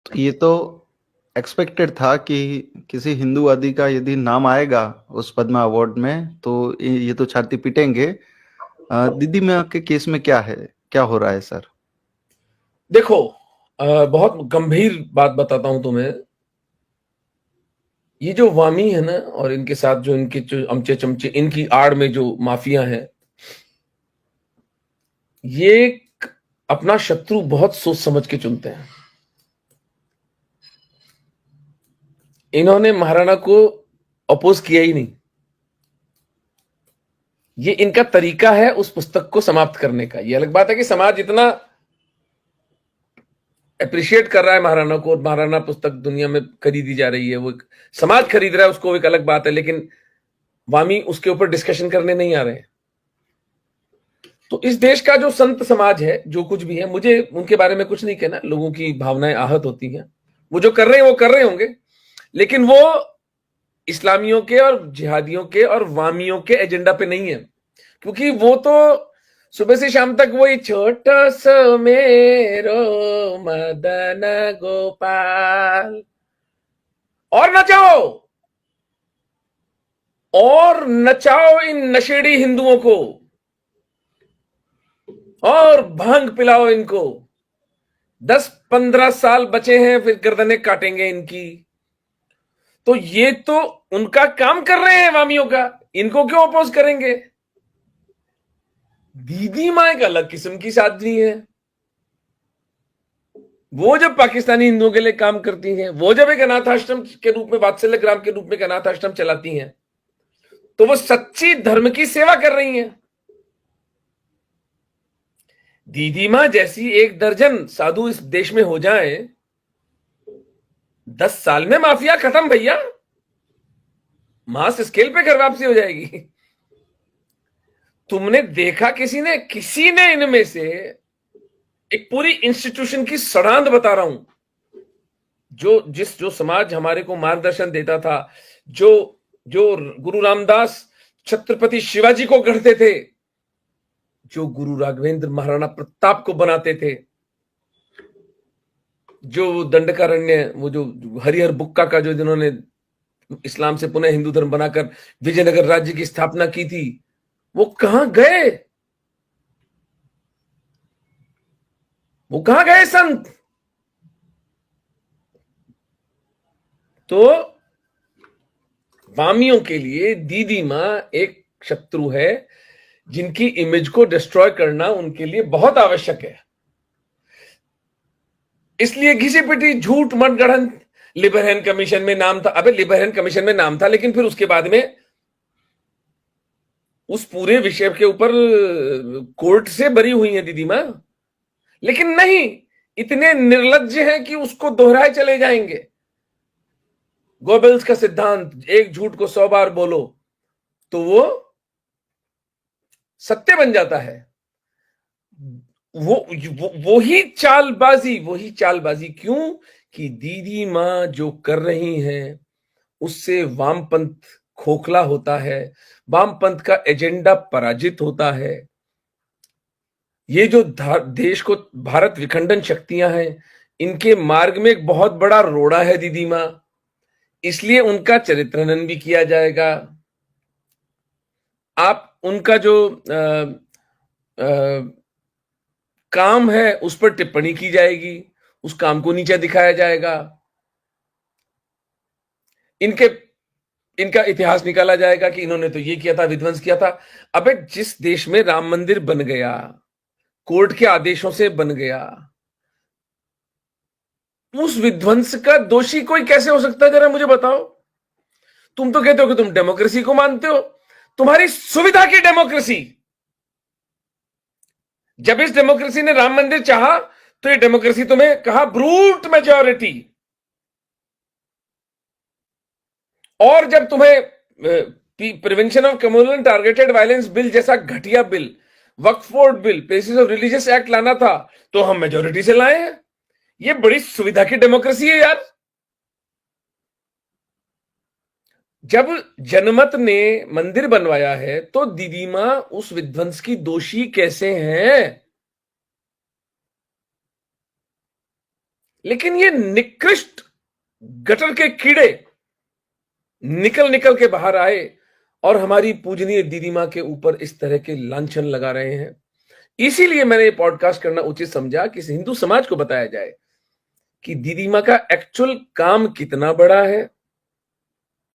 तो ये तो एक्सपेक्टेड था कि किसी हिंदूवादी का यदि नाम आएगा उस पद्मा अवार्ड में तो ये तो छाती पीटेंगे। दीदी मैं आपके केस में क्या है, क्या हो रहा है सर? देखो, बहुत गंभीर बात बताता हूं तुम्हें। ये जो वामी है ना, और इनके साथ जो इनके जो अमचे चमचे, इनकी आड़ में जो माफिया है, ये अपना शत्रु बहुत सोच समझ के चुनते हैं। इन्होंने महाराणा को अपोज किया ही नहीं। ये इनका तरीका है उस पुस्तक को समाप्त करने का। ये अलग बात है कि समाज इतना अप्रिशिएट कर रहा है महाराणा को, और महाराणा पुस्तक दुनिया में खरीदी जा रही है, वो समाज खरीद रहा है उसको, एक अलग बात है। लेकिन वामी उसके ऊपर डिस्कशन करने नहीं आ रहे हैं। तो इस देश का जो संत समाज है, जो कुछ भी है, मुझे उनके बारे में कुछ नहीं कहना। लोगों की भावनाएं आहत होती हैं। वो जो कर रहे हैं वो कर रहे होंगे, लेकिन वो इस्लामियों के और जिहादियों के और वामियों के एजेंडा पे नहीं है। क्योंकि वो तो सुबह से शाम तक वही छोटा सा मेरो मदन गोपाल, और नचाओ और नचाओ इन नशेड़ी हिंदुओं को, और भांग पिलाओ इनको। 10-15 साल बचे हैं, फिर गर्दनें काटेंगे इनकी। तो ये तो उनका काम कर रहे हैं वामियों का, इनको क्यों अपोज करेंगे? दीदी माँ एक अलग किस्म की साध्वी है। वो जब पाकिस्तानी हिंदुओं के लिए काम करती हैं, वो जब एक अनाथ आश्रम के रूप में, वात्सल्य ग्राम के रूप में एक अनाथ आश्रम चलाती हैं, तो वो सच्ची धर्म की सेवा कर रही हैं। दीदी माँ जैसी 1 दर्जन साधु इस देश में हो जाए, 10 साल में माफिया खत्म भैया। मास स्केल पे घर वापसी हो जाएगी। तुमने देखा किसी ने इनमें से एक पूरी इंस्टीट्यूशन की सड़ांध बता रहा हूं, जो समाज हमारे को मार्गदर्शन देता था, जो जो गुरु रामदास छत्रपति शिवाजी को गढ़ते थे, जो गुरु राघवेंद्र महाराणा प्रताप को बनाते थे, जो दंडकारण्य, वो जो हरिहर बुक्का का, जो जिन्होंने इस्लाम से पुनः हिंदू धर्म बनाकर विजयनगर राज्य की स्थापना की थी, वो कहां गए? वो कहां गए संत? तो वामियों के लिए दीदी माँ एक शत्रु है, जिनकी इमेज को डिस्ट्रॉय करना उनके लिए बहुत आवश्यक है। इसलिए घिसी पिटी झूठ मतगढ़ंत, लिबरहन कमीशन में नाम था। अबे लिबरहन कमीशन में नाम था, लेकिन फिर उसके बाद में उस पूरे विषय के ऊपर कोर्ट से बरी हुई है दीदी माँ। लेकिन नहीं, इतने निर्लज्ज हैं कि उसको दोहराए चले जाएंगे। गोबेल्स का सिद्धांत, एक झूठ को 100 बार बोलो तो वो सत्य बन जाता है। वही चालबाजी क्यों? कि दीदी माँ जो कर रही हैं उससे वामपंथ खोखला होता है, वामपंथ का एजेंडा पराजित होता है। ये जो देश को भारत विखंडन शक्तियां हैं, इनके मार्ग में एक बहुत बड़ा रोड़ा है दीदी माँ। इसलिए उनका चरित्रहनन भी किया जाएगा। आप उनका जो काम है उस पर टिप्पणी की जाएगी, उस काम को नीचे दिखाया जाएगा। इनके इनका इतिहास निकाला जाएगा कि इन्होंने तो ये किया था, विध्वंस किया था। अबे जिस देश में राम मंदिर बन गया, कोर्ट के आदेशों से बन गया, उस विध्वंस का दोषी कोई कैसे हो सकता है? जरा मुझे बताओ। तुम तो कहते हो कि तुम डेमोक्रेसी को मानते हो। तुम्हारी सुविधा की डेमोक्रेसी। जब इस डेमोक्रेसी ने राम मंदिर चाहा, तो ये डेमोक्रेसी तुम्हें कहा ब्रूट मेजॉरिटी। और जब तुम्हें prevention of communal targeted violence bill जैसा घटिया bill, Waqf board bill, places of religious act लाना था, तो हम मेजोरिटी से लाए हैं। ये बड़ी सुविधा की डेमोक्रेसी है यार। जब जनमत ने मंदिर बनवाया है, तो दीदी मां उस विध्वंस की दोषी कैसे हैं? लेकिन ये निकृष्ट गटर के कीड़े निकल निकल के बाहर आए और हमारी पूजनीय दीदी मां के ऊपर इस तरह के लांछन लगा रहे हैं। इसीलिए मैंने ये पॉडकास्ट करना उचित समझा कि हिंदू समाज को बताया जाए कि दीदी मां का एक्चुअल काम कितना बड़ा है